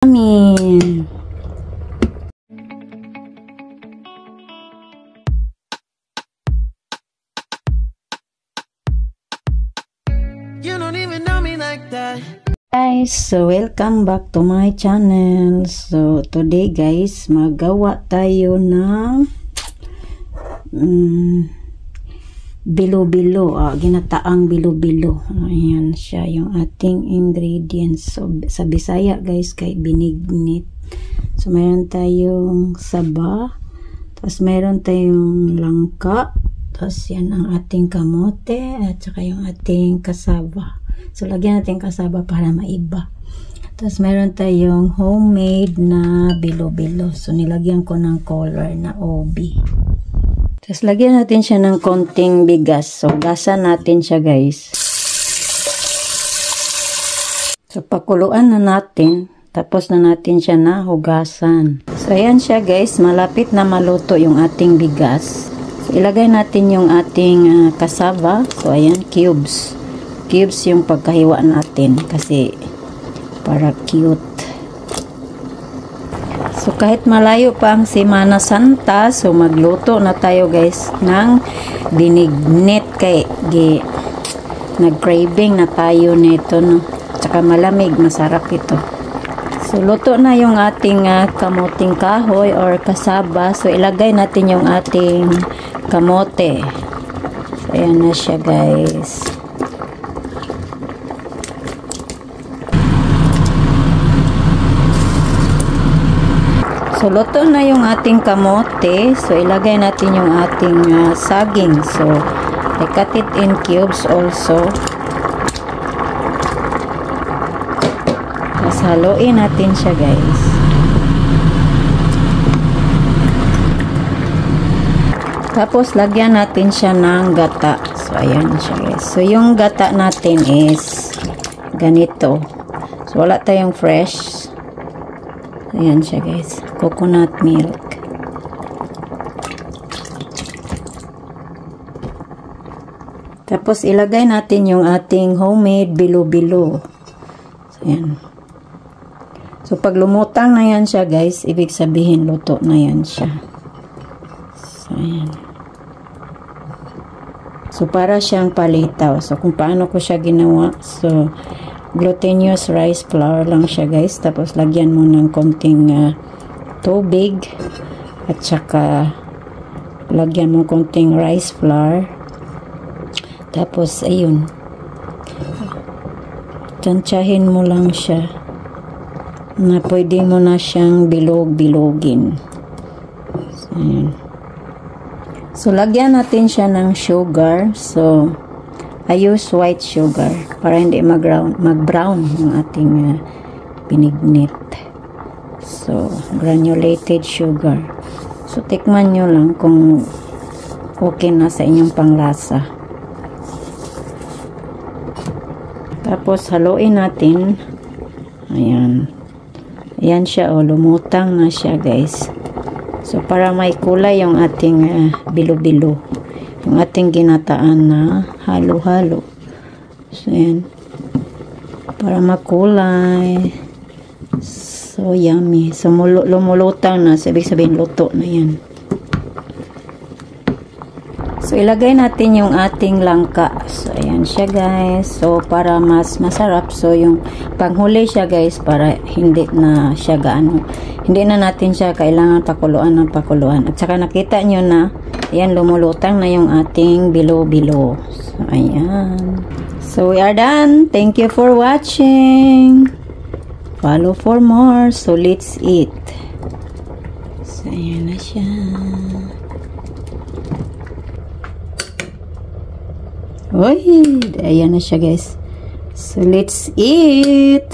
Amin. You don't even know me like that. Guys, so welcome back to my channel. So today guys, magawa tayo ng bilo-bilo, ginataang bilo-bilo. Ayan siya yung ating ingredients. So sa Bisaya guys, kay binignit. So meron tayong saba, tapos meron tayong langka, tapos yan ang ating kamote, at saka yung ating kasaba. So lagyan natin kasaba para maiba. Tapos meron tayong homemade na bilo-bilo. So nilagyan ko ng color na OB. Tapos lagyan natin siya ng konting bigas. So gasan natin siya guys. So pakuluan na natin. Tapos na natin siya na hugasan. So ayan siya guys. Malapit na maluto yung ating bigas. So ilagay natin yung ating kasaba. So ayan, cubes. Cubes yung pagkahiwa natin. Kasi para cute. So kahit malayo pa ang Semana Santa, so magluto na tayo guys ng binignit kay nag-craving na tayo nito, no. Tsaka malamig, masarap ito. So luto na yung ating kamuting kahoy or kasaba. So ilagay natin yung ating kamote. So ayan na siya guys. So, luto na yung ating kamote. So, ilagay natin yung ating saging. So, I cut it in cubes also. Tapos, haluin natin siya, guys. Tapos, lagyan natin siya ng gata. So, ayan siya, guys. So, yung gata natin is ganito. So, wala tayong fresh. Ayan siya guys, coconut milk. Tapos ilagay natin yung ating homemade bilo-bilo. So, ayan. So pag lumutang na yan siya guys, ibig sabihin luto na yan siya. So ayan. So para siyang palitaw. So kung paano ko siya ginawa, so glutinous rice flour lang siya guys. Tapos lagyan mo ng konting tubig at saka lagyan mo konting rice flour. Tapos ayun, tansyahin mo lang siya na pwede mo na siyang bilog-bilogin. So, ayun. So lagyan natin siya ng sugar. So I use white sugar para hindi mag-brown yung ating binignit. So, granulated sugar. So, tikman nyo lang kung okay na sa inyong panglasa. Tapos, haluin natin. Ayan. Ayan siya, oh. Lumutang na siya, guys. So, para may kulay yung ating bilo-bilo. Yung ating ginataan na halo-halo. So, yan. Para makulay. So, yummy. So, lumulutang na. So, ibig sabihin, luto na yan. So, ilagay natin yung ating langka. So, ayan siya, guys. So, para mas masarap. So, yung panghuli siya, guys, para hindi na siya gaano. Hindi na natin siya kailangan pakuluan ng pakuluan. At saka nakita nyo na ayan, lumulutang na yung ating bilo-bilo. So, ayan. So, we are done. Thank you for watching. Follow for more. So, let's eat. So, ayan na siya. Uy! Ayan na siya, guys. So, let's eat.